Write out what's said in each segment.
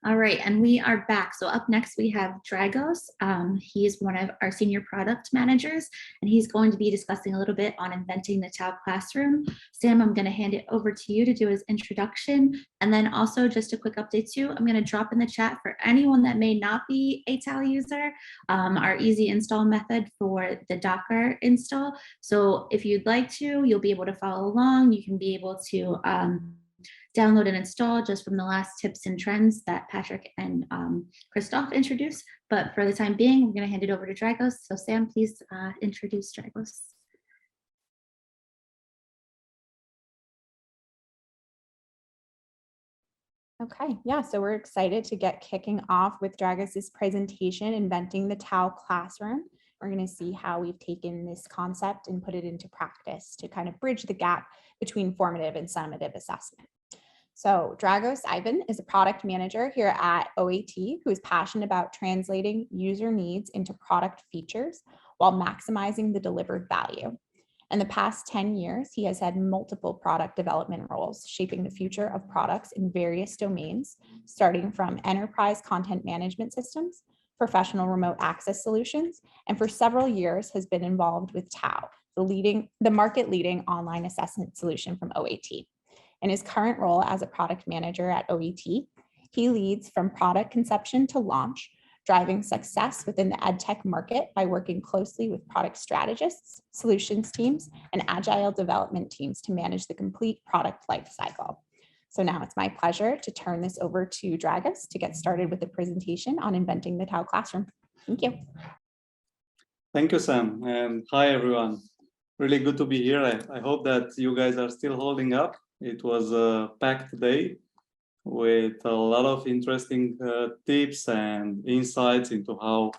All right, and we are back. So up next we have Dragos. He's one of our senior product managers, and he's going to be discussing a little bit on inventing the TAO Classroom. Sam, I'm going to hand it over to you to do his introduction, and then also just a quick update too. I'm going to drop in the chat for anyone that may not be a TAO user, our easy install method for the Docker install. So if you'd like to, you'll be able to follow along. You can be able to download and install just from the last tips and trends that Patrick and Christoph introduced. But for the time being, we're going to hand it over to Dragos. So Sam, please introduce Dragos. Okay, yeah, so we're excited to get kicking off with Dragos' presentation, Inventing the TAO Classroom. We're going to see how we've taken this concept and put it into practice to kind of bridge the gap between formative and summative assessment. So Dragos Ivan is a product manager here at OAT who is passionate about translating user needs into product features while maximizing the delivered value. In the past 10 years, he has had multiple product development roles, shaping the future of products in various domains, starting from enterprise content management systems, professional remote access solutions, and for several years has been involved with TAO, the market-leading online assessment solution from OAT. In his current role as a product manager at OET, he leads from product conception to launch, driving success within the edtech market by working closely with product strategists, solutions teams, and agile development teams to manage the complete product lifecycle. So now it's my pleasure to turn this over to Dragos to get started with the presentation on inventing the TAO Classroom. Thank you. Thank you, Sam, and hi, everyone. Really good to be here. I hope that you guys are still holding up. It was a packed day with a lot of interesting tips and insights into how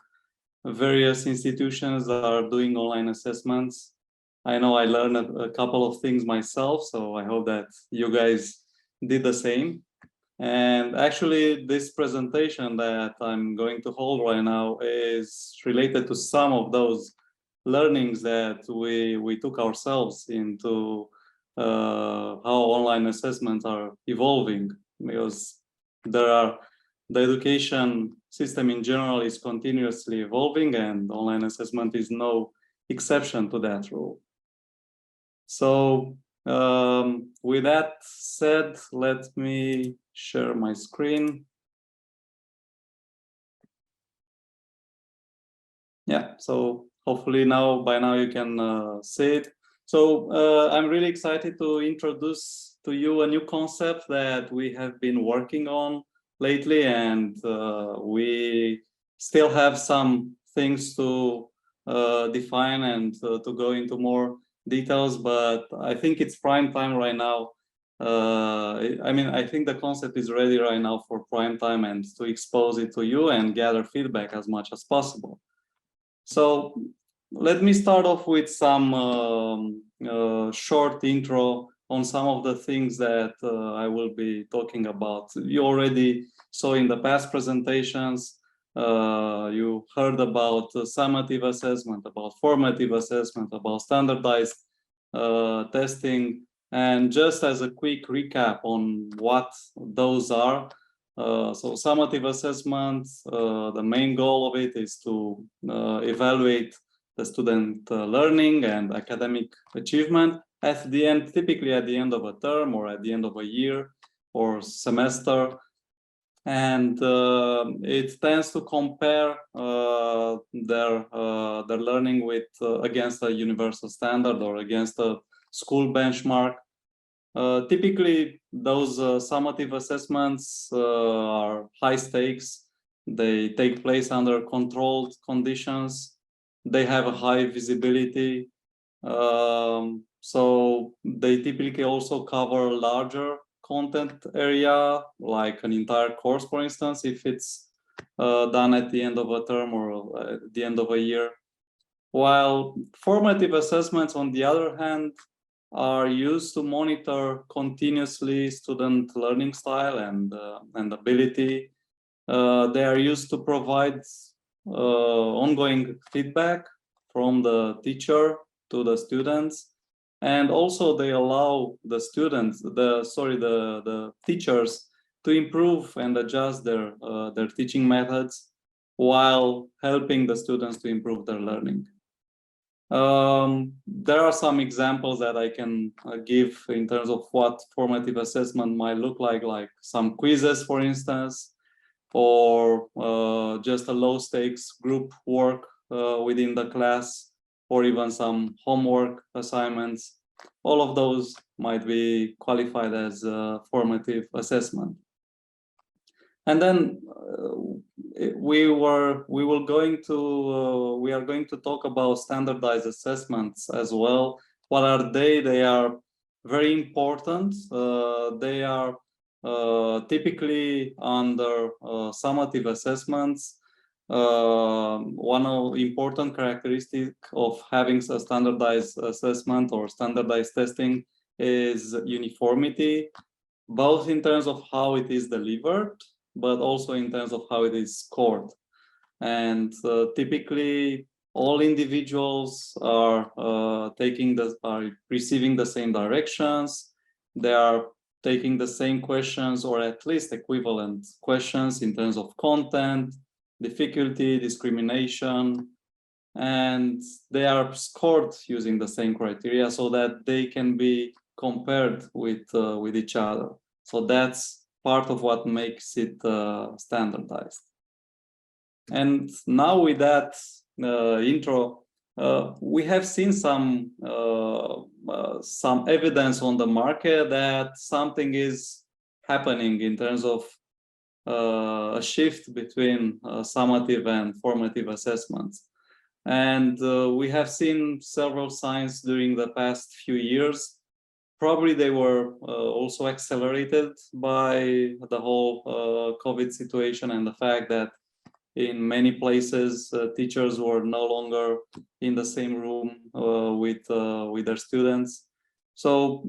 various institutions are doing online assessments. I know I learned a couple of things myself, so I hope that you guys did the same. And actually, this presentation that I'm going to hold right now is related to some of those learnings that we took ourselves into how online assessments are evolving, because the education system in general is continuously evolving, and online assessment is no exception to that rule. So with that said, let me share my screen. Yeah, so hopefully by now you can see it. So I'm really excited to introduce to you a new concept that we have been working on lately, and we still have some things to define and to go into more details, but I think it's prime time right now. I mean, I think the concept is ready right now for prime time and to expose it to you and gather feedback as much as possible. So let me start off with some short intro on some of the things that I will be talking about. You already saw in the past presentations, you heard about summative assessment, about formative assessment, about standardized testing. And just as a quick recap on what those are, so summative assessment, the main goal of it is to evaluate the student learning and academic achievement at the end, typically at the end of a term or at the end of a year or semester. And it tends to compare their learning with against a universal standard or against a school benchmark. Typically, those summative assessments are high stakes. They take place under controlled conditions. They have a high visibility. So they typically also cover larger content area, like an entire course, for instance, if it's done at the end of a term or at the end of a year. While formative assessments, on the other hand, are used to monitor continuously student learning style and ability. They are used to provide ongoing feedback from the teacher to the students, and also they allow the students, the teachers to improve and adjust their teaching methods while helping the students to improve their learning. There are some examples that I can give in terms of what formative assessment might look like some quizzes, for instance, or just a low stakes group work within the class, or even some homework assignments. All of those might be qualified as formative assessment. And then we are going to talk about standardized assessments as well. What are they? They are very important. They are typically under summative assessments. One of important characteristic of having a standardized assessment or standardized testing is uniformity, both in terms of how it is delivered, but also in terms of how it is scored. And typically, all individuals are receiving the same directions. They are taking the same questions, or at least equivalent questions in terms of content, difficulty, discrimination, and they are scored using the same criteria so that they can be compared with each other. So that's part of what makes it standardized. And now with that intro, we have seen some evidence on the market that something is happening in terms of a shift between summative and formative assessments. And we have seen several signs during the past few years. Probably they were also accelerated by the whole COVID situation and the fact that in many places teachers were no longer in the same room with their students. So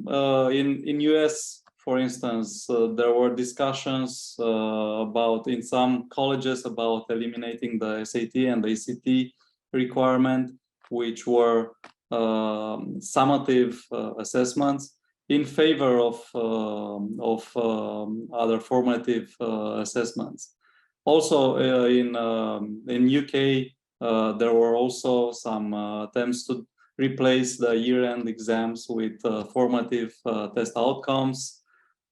in US, for instance, there were discussions about in some colleges about eliminating the SAT and the ACT requirement, which were summative assessments in favor of other formative assessments. Also in UK, there were also some attempts to replace the year-end exams with formative test outcomes.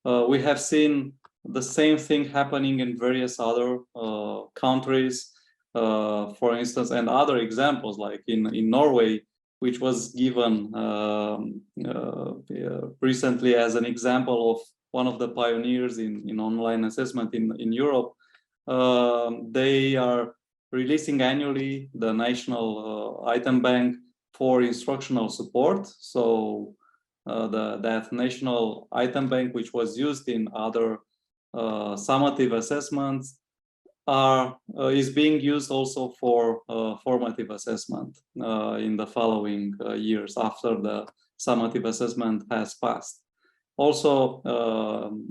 We have seen the same thing happening in various other countries, for instance, and other examples like in Norway, which was given recently as an example of one of the pioneers in online assessment in Europe. They are releasing annually the national item bank for instructional support. So that national item bank, which was used in other summative assessments, is being used also for formative assessment in the following years after the summative assessment has passed. Also,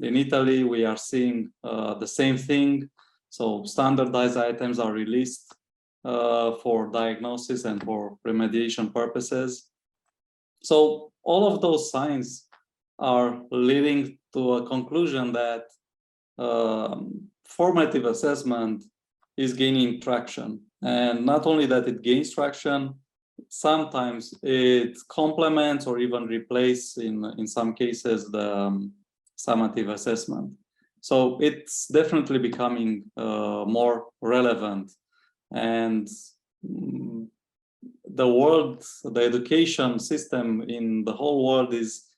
in Italy, we are seeing the same thing. So standardized items are released for diagnosis and for remediation purposes. So all of those signs are leading to a conclusion that formative assessment is gaining traction. And not only that it gains traction, sometimes it complements or even replaces in some cases the summative assessment. So it's definitely becoming more relevant. And the education system in the whole world is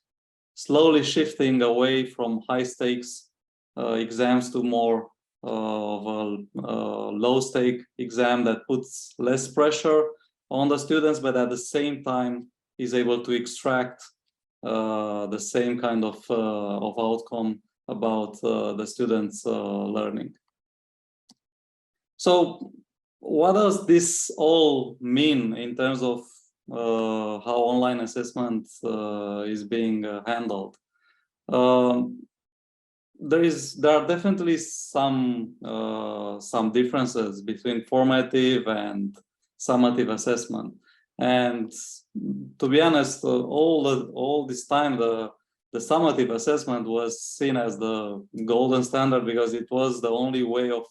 slowly shifting away from high stakes exams to more of a low stake exam that puts less pressure on the students, but at the same time is able to extract the same kind of outcome about the students' learning. So what does this all mean in terms of how online assessment is being handled? There are definitely some differences between formative and summative assessment, and to be honest, all this time the the summative assessment was seen as the golden standard because it was the only way of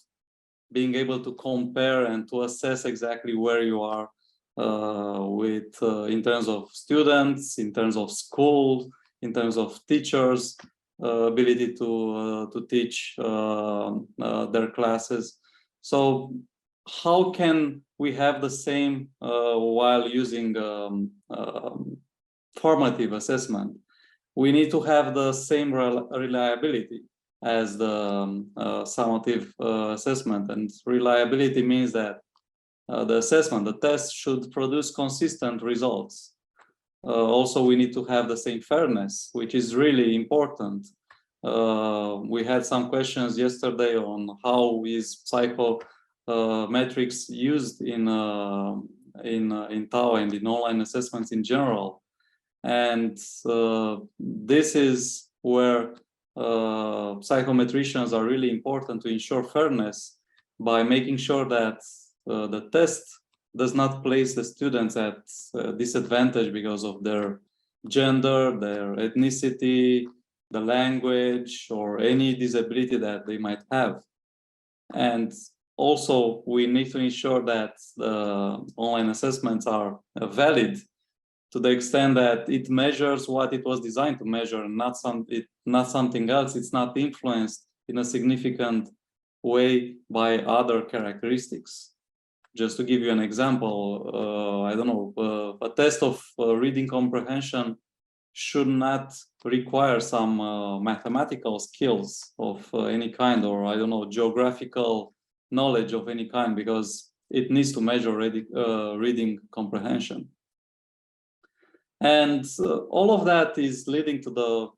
being able to compare and to assess exactly where you are in terms of students, in terms of schools, in terms of teachers, ability to teach their classes. So how can we have the same while using formative assessment? We need to have the same reliability as the summative assessment, and reliability means that the assessment, the test should produce consistent results. Also, we need to have the same fairness, which is really important. We had some questions yesterday on how is psychometrics used in TAO and in online assessments in general. And this is where psychometricians are really important to ensure fairness by making sure that the test does not place the students at disadvantage because of their gender, their ethnicity, the language, or any disability that they might have. And also, we need to ensure that the online assessments are valid to the extent that it measures what it was designed to measure, not something else. It's not influenced in a significant way by other characteristics. Just to give you an example, I don't know, a test of reading comprehension should not require some mathematical skills of any kind, or I don't know, geographical knowledge of any kind, because it needs to measure reading comprehension. And all of that is leading to the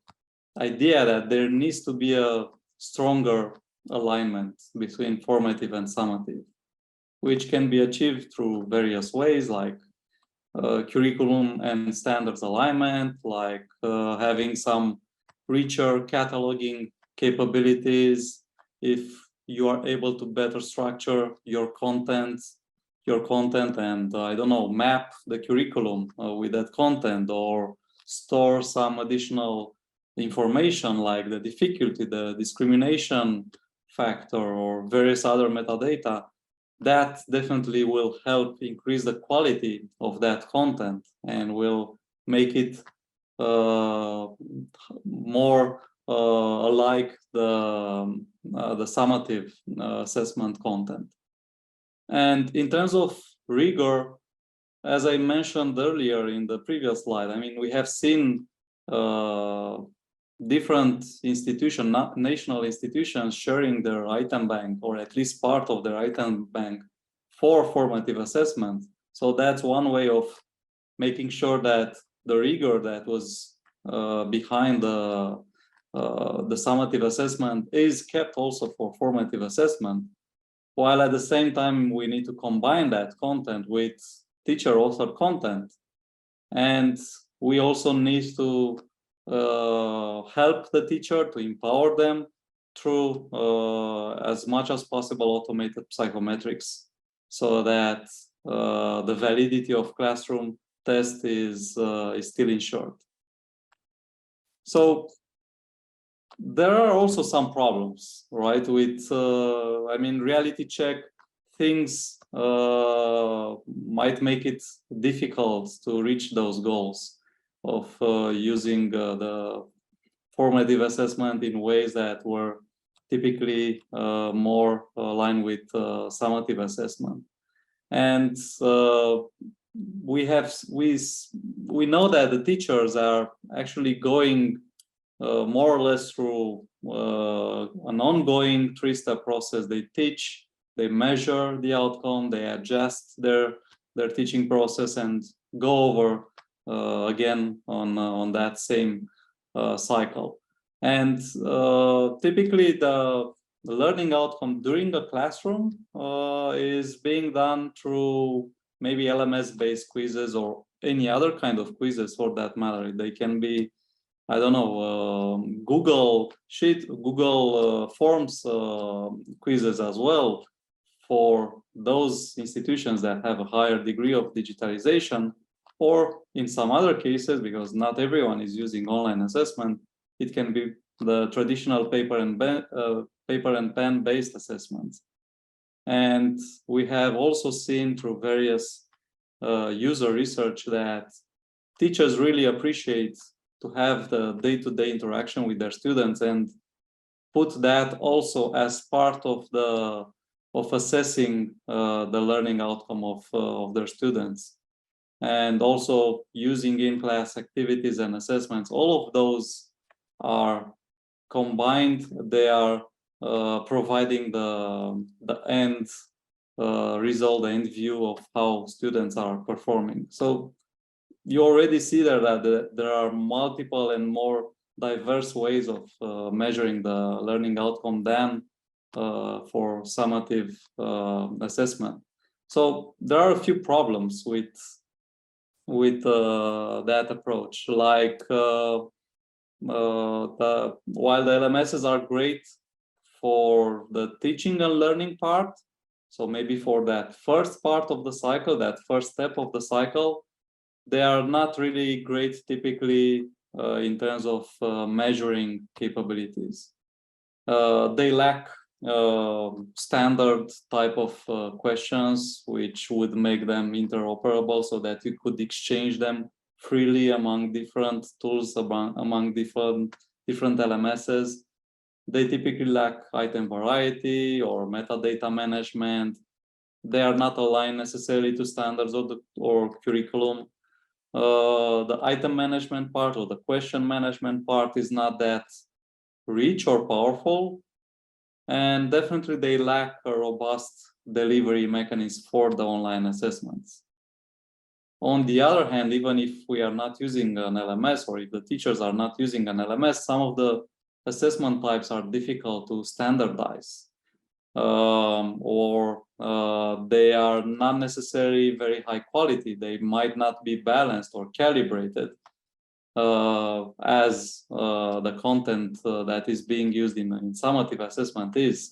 idea that there needs to be a stronger alignment between formative and summative, which can be achieved through various ways, like curriculum and standards alignment, like having some richer cataloging capabilities. If you are able to better structure your content and I don't know, map the curriculum with that content, or store some additional information like the difficulty, the discrimination factor, or various other metadata, that definitely will help increase the quality of that content and will make it more alike the summative assessment content. And in terms of rigor, as I mentioned earlier in the previous slide, I mean, we have seen different institutions, national institutions, sharing their item bank, or at least part of their item bank, for formative assessment. So that's one way of making sure that the rigor that was behind the summative assessment is kept also for formative assessment, while at the same time we need to combine that content with teacher authored content. And we also need to help the teacher, to empower them through as much as possible automated psychometrics, so that the validity of classroom test is still ensured. So there are also some problems, right? With, I mean, reality check things might make it difficult to reach those goals of using the formative assessment in ways that were typically more aligned with summative assessment. And we know that the teachers are actually going more or less through an ongoing three-step process. They teach, they measure the outcome, they adjust their teaching process and go over again on that same cycle. And typically the learning outcome during the classroom is being done through maybe LMS-based quizzes or any other kind of quizzes for that matter. They can be, I don't know, Google Forms quizzes as well for those institutions that have a higher degree of digitalization, or in some other cases, because not everyone is using online assessment, it can be the traditional paper and pen based assessments. And we have also seen through various user research that teachers really appreciate to have the day-to-day interaction with their students and put that also as part of assessing the learning outcome of their students, and also using in-class activities and assessments. All of those are combined. They are providing the end result, the end view of how students are performing. So you already see there that there are multiple and more diverse ways of measuring the learning outcome than for summative assessment. So there are a few problems with that approach. Like while the LMSs are great for the teaching and learning part, so maybe for that first part of the cycle, that first step of the cycle, they are not really great typically in terms of measuring capabilities. They lack standard type of questions which would make them interoperable so that you could exchange them freely among different tools, among different LMSs. They typically lack item variety or metadata management. They are not aligned necessarily to standards or curriculum. The item management part or the question management part is not that rich or powerful, and definitely they lack a robust delivery mechanism for the online assessments. On the other hand, even if we are not using an LMS, or if the teachers are not using an LMS, some of the assessment types are difficult to standardize. Or they are not necessarily very high quality. They might not be balanced or calibrated as the content that is being used in summative assessment is.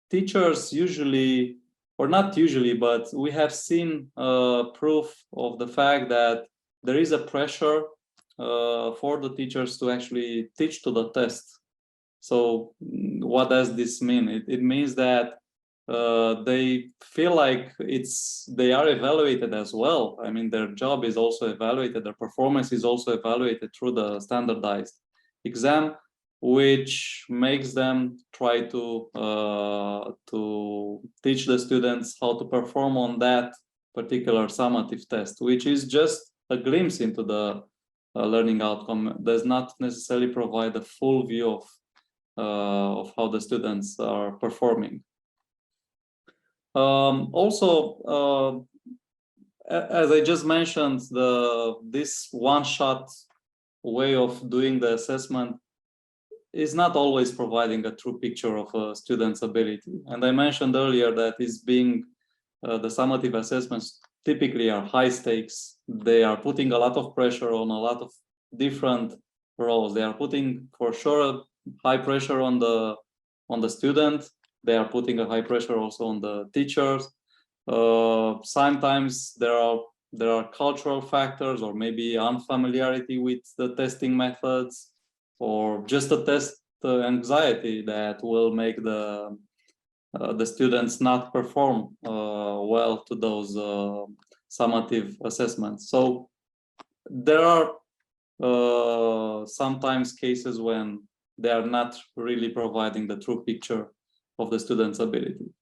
Teachers usually, or not usually, but we have seen proof of the fact that there is a pressure for the teachers to actually teach to the test. So what does this mean? It means that they feel like they are evaluated as well. I mean, their job is also evaluated, their performance is also evaluated through the standardized exam, which makes them try to teach the students how to perform on that particular summative test, which is just a glimpse into the learning outcome, does not necessarily provide a full view of how the students are performing. Also, as I just mentioned, this one-shot way of doing the assessment is not always providing a true picture of a student's ability. And I mentioned earlier that the summative assessments typically are high stakes. They are putting a lot of pressure on a lot of different roles. They are putting, for sure, high pressure on the student. They are putting a high pressure also on the teachers. Sometimes there are cultural factors, or maybe unfamiliarity with the testing methods, or just a test anxiety that will make the students not perform well to those summative assessments. So there are sometimes cases when they are not really providing the true picture of the student's ability.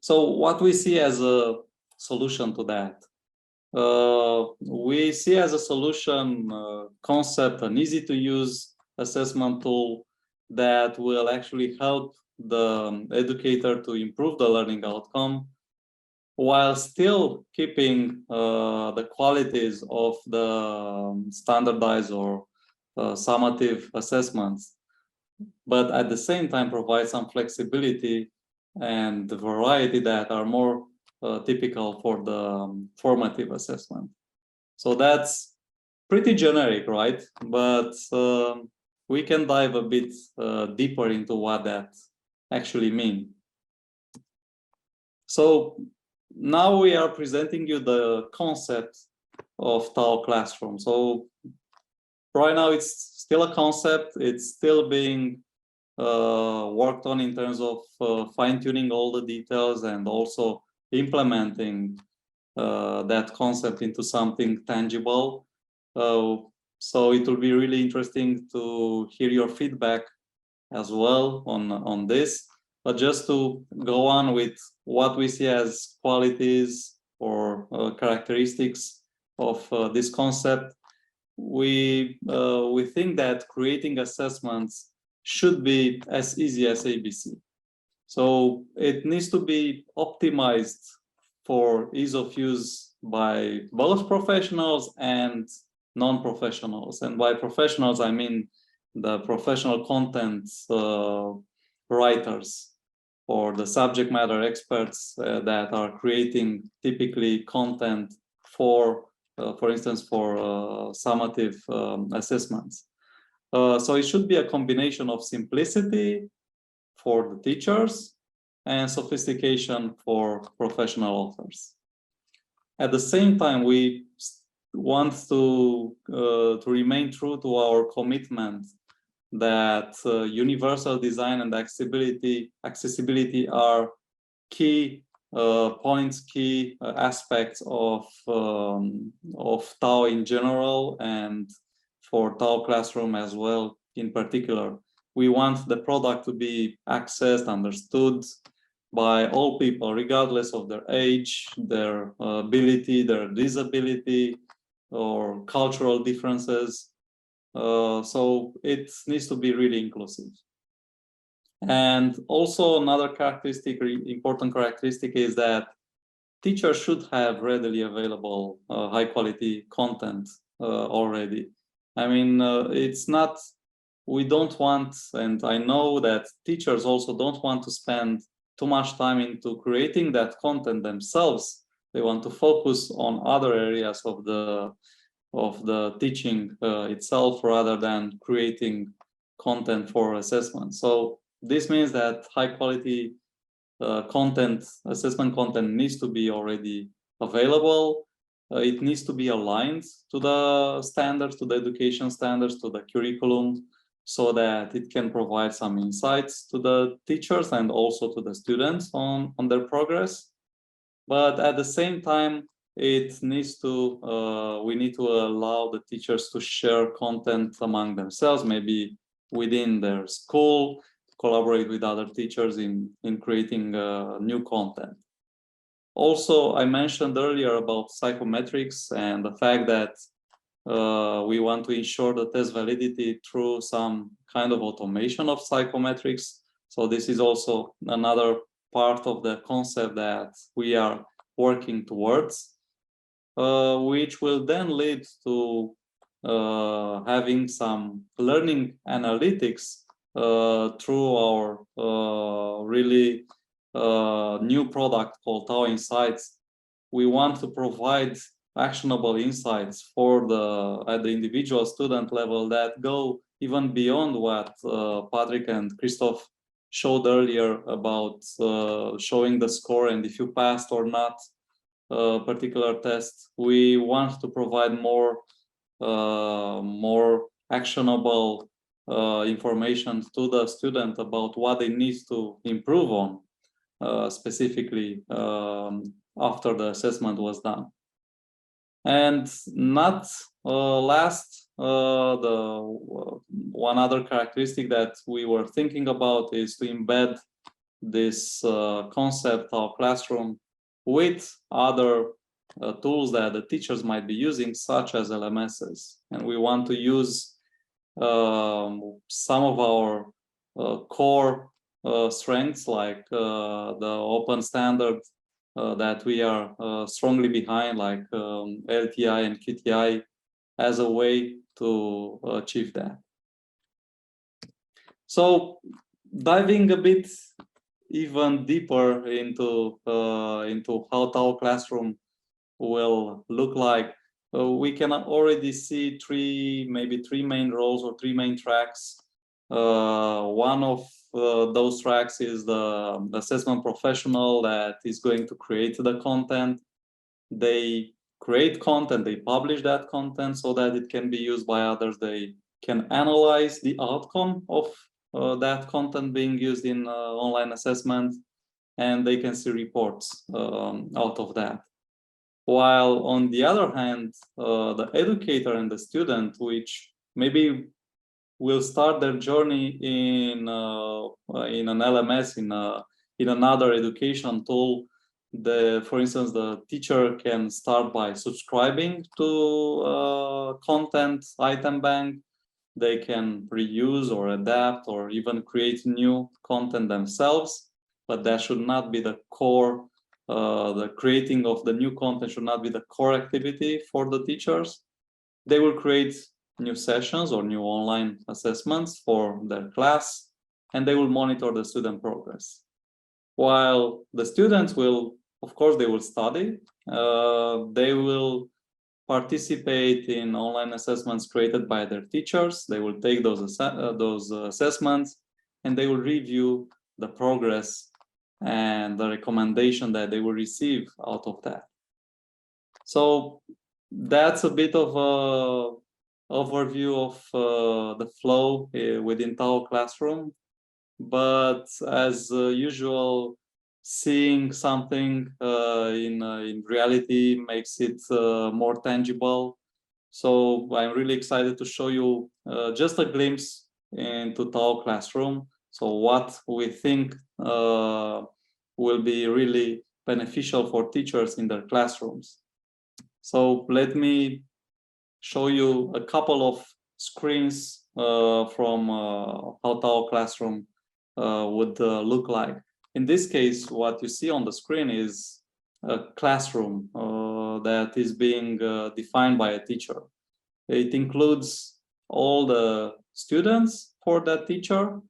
So what we see as a solution to that, we see as a solution concept, an easy to use assessment tool that will actually help the educator to improve the learning outcome while still keeping the qualities of the standardized or summative assessments, but at the same time provide some flexibility and variety that are more typical for the formative assessment. So that's pretty generic, right? But we can dive a bit deeper into what that actually means. So now we are presenting you the concept of TAO Classroom. So right now it's still a concept. It's still being worked on in terms of fine-tuning all the details and also implementing that concept into something tangible. So it will be really interesting to hear your feedback as well on this. But just to go on with what we see as qualities or characteristics of this concept, we think that creating assessments should be as easy as ABC. So it needs to be optimized for ease of use by both professionals and non-professionals. And by professionals, I mean the professional content writers or the subject matter experts that are creating typically content for instance, for summative assessments. So it should be a combination of simplicity for the teachers and sophistication for professional authors. At the same time, we want to remain true to our commitment that universal design and accessibility are key points, key aspects of TAO in general, and for TAO Classroom as well in particular. We want the product to be accessed, understood by all people, regardless of their age, their ability, their disability, or cultural differences. So it needs to be really inclusive. And also another characteristic, important characteristic, is that teachers should have readily available high quality content already. I mean, it's not, we don't want, and I know that teachers also don't want to spend too much time into creating that content themselves. They want to focus on other areas of the teaching itself rather than creating content for assessment. So this means that high quality content, assessment content, needs to be already available. It needs to be aligned to the standards, to the education standards, to the curriculum, so that it can provide some insights to the teachers and also to the students on their progress. But at the same time, it needs to, we need to allow the teachers to share content among themselves, maybe within their school, collaborate with other teachers in creating new content. Also, I mentioned earlier about psychometrics and the fact that we want to ensure the test validity through some kind of automation of psychometrics. So this is also another part of the concept that we are working towards, which will then lead to having some learning analytics through our really new product called TAO Insights. We want to provide actionable insights for at the individual student level that go even beyond what Patrick and Christoph showed earlier about showing the score and if you passed or not a particular test. We want to provide more actionable information to the student about what they need to improve on specifically after the assessment was done. And not last, one other characteristic that we were thinking about is to embed this concept of classroom with other tools that the teachers might be using, such as LMSs. And we want to use some of our core strengths, like the open standard that we are strongly behind, like LTI and QTI, as a way to achieve that. So diving a bit even deeper into how TAO Classroom will look like, we can already see maybe three main roles or three main tracks. One of those tracks is the assessment professional that is going to create the content. They create content, they publish that content so that it can be used by others. They can analyze the outcome of that content being used in online assessment, and they can see reports out of that. While on the other hand, the educator and the student, which maybe will start their journey in an LMS, in another education tool, for instance, the teacher can start by subscribing to content item bank. They can reuse or adapt or even create new content themselves, but that should not be the core. The creating of the new content should not be the core activity for the teachers. They will create new sessions or new online assessments for their class, and they will monitor the student progress. While the students will, of course, they will study, they will participate in online assessments created by their teachers. They will take those assessments, and they will review the progress and the recommendation that they will receive out of that. So that's a bit of a overview of the flow within TAO Classroom. But as usual, seeing something in reality makes it more tangible. So I'm really excited to show you just a glimpse into TAO Classroom. So what we think will be really beneficial for teachers in their classrooms. So let me show you a couple of screens from how TAO Classroom would look like. In this case, what you see on the screen is a classroom that is being defined by a teacher. It includes all the students for that teacher.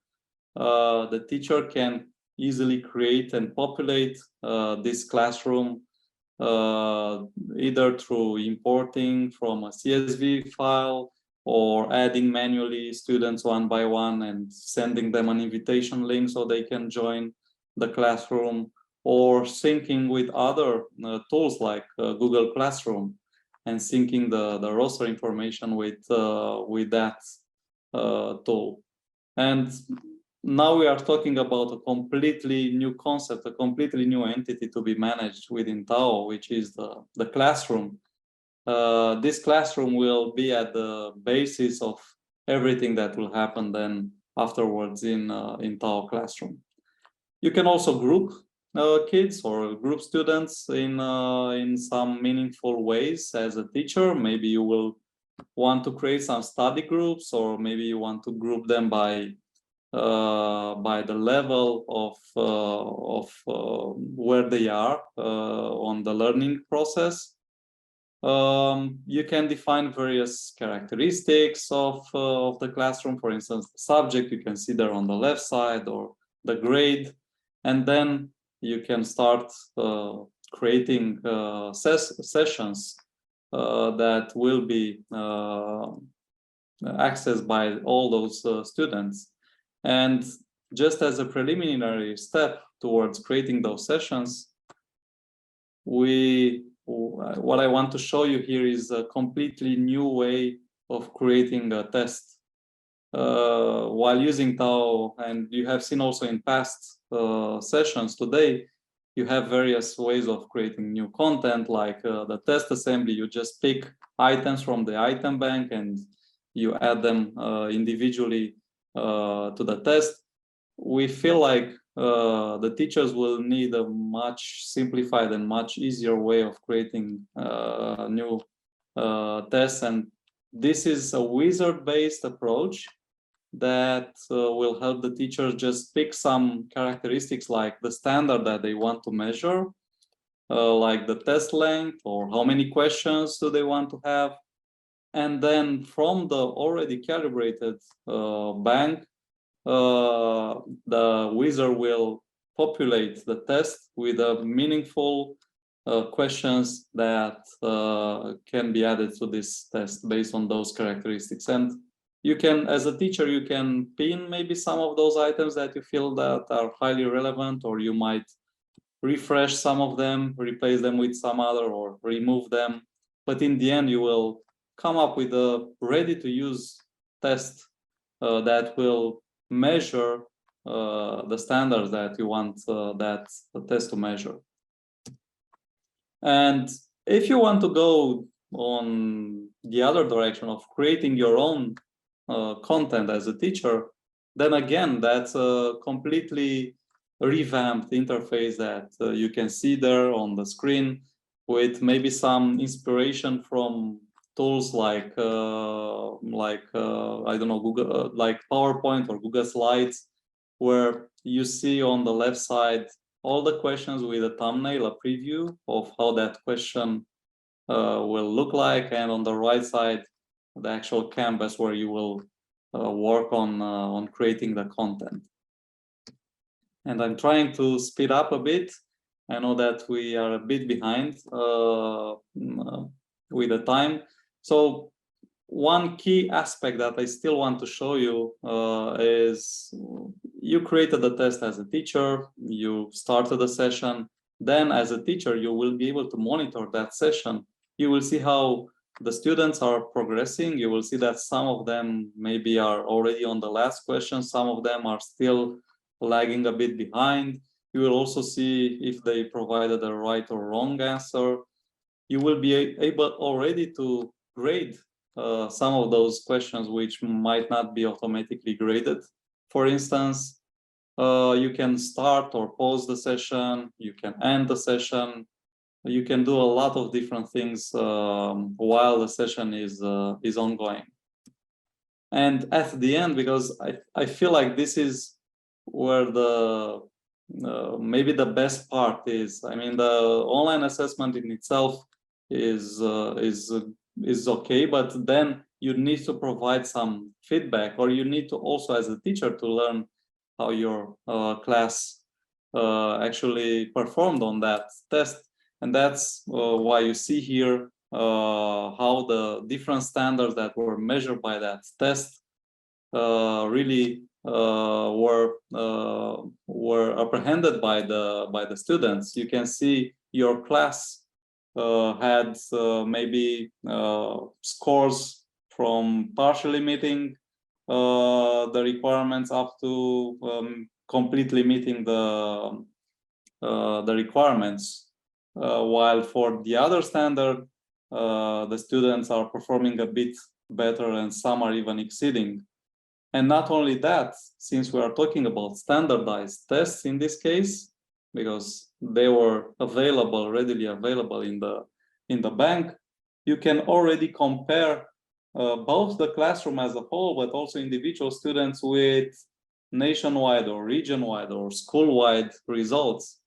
The teacher can easily create and populate this classroom either through importing from a CSV file or adding manually students one by one and sending them an invitation link so they can join the classroom, or syncing with other tools like Google Classroom and syncing the roster information with that tool. And now we are talking about a completely new concept, a completely new entity to be managed within TAO, which is the classroom. This classroom will be at the basis of everything that will happen then afterwards in TAO Classroom. You can also group kids or group students in some meaningful ways as a teacher. Maybe you will want to create some study groups, or maybe you want to group them by the level of where they are on the learning process. You can define various characteristics of the classroom. For instance, the subject you can see there on the left side, or the grade, and then you can start creating sessions that will be accessed by all those students. And just as a preliminary step towards creating those sessions, what I want to show you here is a completely new way of creating a test while using TAO. And you have seen also in past sessions today, you have various ways of creating new content, like the test assembly. You just pick items from the item bank and you add them individually to the test. We feel like the teachers will need a much simplified and much easier way of creating new tests. And this is a wizard-based approach that will help the teachers just pick some characteristics like the standard that they want to measure, like the test length or how many questions do they want to have. And then from the already calibrated bank, the wizard will populate the test with meaningful questions that can be added to this test based on those characteristics. And you can, as a teacher, you can pin maybe some of those items that you feel that are highly relevant, or you might refresh some of them, replace them with some other, or remove them. but in the end you will come up with a ready-to-use test that will measure the standards that you want that test to measure. And if you want to go on the other direction of creating your own content as a teacher, then again, that's a completely revamped interface that you can see there on the screen, with maybe some inspiration from tools like I don't know, Google, like PowerPoint or Google Slides, where you see on the left side all the questions with a thumbnail, a preview of how that question will look like, and on the right side, the actual canvas where you will work on creating the content. And I'm trying to speed up a bit. I know that we are a bit behind with the time. So one key aspect that I still want to show you is you created the test as a teacher, you started a session, then as a teacher, you will be able to monitor that session. You will see how the students are progressing. You will see that some of them maybe are already on the last question, some of them are still lagging a bit behind. You will also see if they provided a right or wrong answer. You will be able already to grade some of those questions which might not be automatically graded. For instance, you can start or pause the session, you can end the session, you can do a lot of different things while the session is ongoing. And at the end, because I feel like this is where the maybe the best part is. I mean, the online assessment in itself is okay, but then you need to provide some feedback, or you need to also, as a teacher, to learn how your class actually performed on that test. And that's why you see here how the different standards that were measured by that test really were apprehended by the students. You can see your class had maybe scores from partially meeting the requirements up to completely meeting the requirements, while for the other standard, the students are performing a bit better and some are even exceeding. And not only that, since we are talking about standardized tests in this case, because they were available, readily available in the bank, you can already compare both the classroom as a whole, but also individual students with nationwide or region-wide or school-wide results.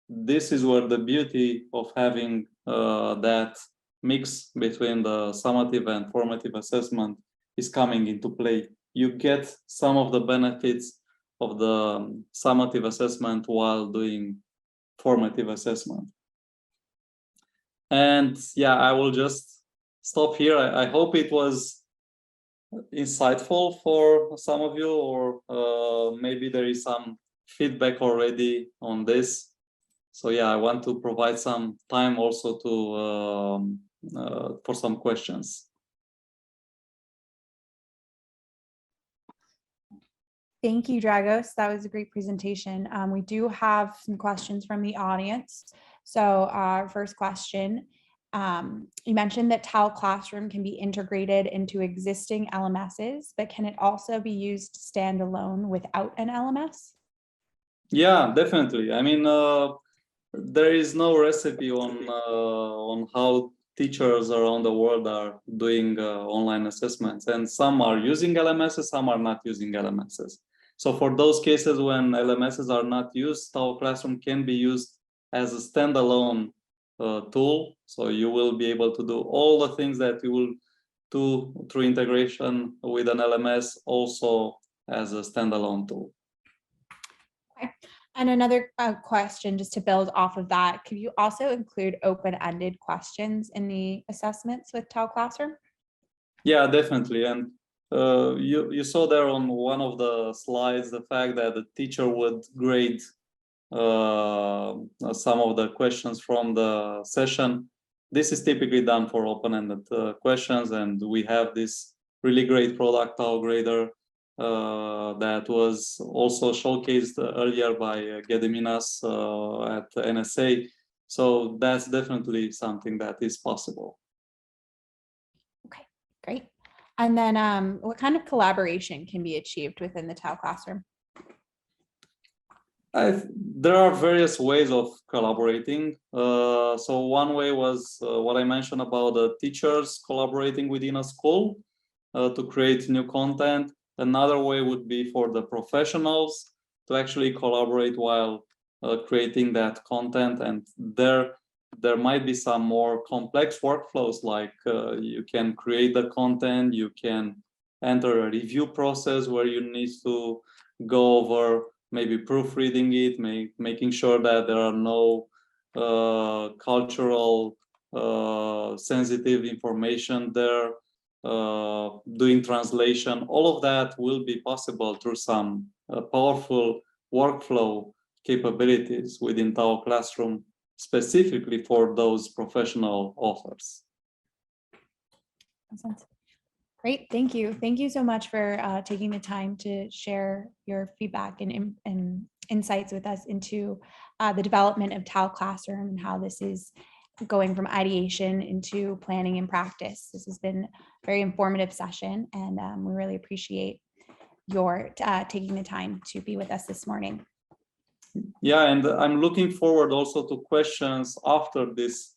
This is where the beauty of having that mix between the summative and formative assessment is coming into play. You get some of the benefits of the summative assessment while doing formative assessment. And yeah, I will just stop here. I hope it was insightful for some of you, or maybe there is some feedback already on this. So yeah, I want to provide some time also to for some questions. Thank you, Dragos. That was a great presentation. We do have some questions from the audience. So our first question, you mentioned that TAO Classroom can be integrated into existing LMSs, but can it also be used standalone without an LMS? Yeah, definitely. I mean, there is no recipe on how teachers around the world are doing online assessments, and some are using LMSs, some are not using LMSs. So for those cases when LMSs are not used, TAO Classroom can be used as a standalone tool. So you will be able to do all the things that you will do through integration with an LMS, also as a standalone tool. Okay. And another question, just to build off of that, could you also include open-ended questions in the assessments with TAO Classroom? Yeah, definitely. And you saw there on one of the slides the fact that the teacher would grade some of the questions from the session. this is typically done for open-ended questions, and we have this really great product, TAO Grader, that was also showcased earlier by Gediminas at NSA. So that's definitely something that is possible. Okay, great. And then what kind of collaboration can be achieved within the TAO Classroom? There are various ways of collaborating. So one way was what I mentioned about the teachers collaborating within a school to create new content. Another way would be for the professionals to actually collaborate while creating that content. And there might be some more complex workflows, like you can create the content, you can enter a review process where you need to go over maybe proofreading it, making sure that there are no cultural sensitive information there, doing translation. All of that will be possible through some powerful workflow capabilities within TAO Classroom, specifically for those professional authors. Great, thank you. Thank you so much for taking the time to share your feedback and insights with us into the development of TAO Classroom and how this is going from ideation into planning and practice. This has been a very informative session, and we really appreciate your taking the time to be with us this morning. Yeah, and I'm looking forward also to questions after this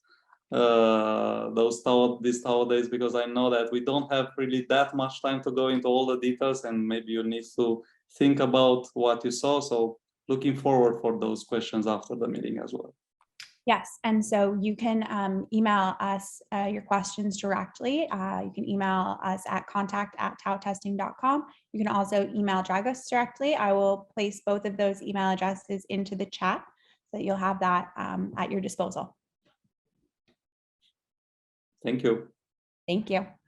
these TAO days, because I know that we don't have really that much time to go into all the details, and maybe you need to think about what you saw. So looking forward for those questions after the meeting as well. Yes, and so you can email us your questions directly. You can email us at contact@taotesting.com. You can also email Dragos directly. I will place both of those email addresses into the chat so that you'll have that at your disposal. Thank you. Thank you.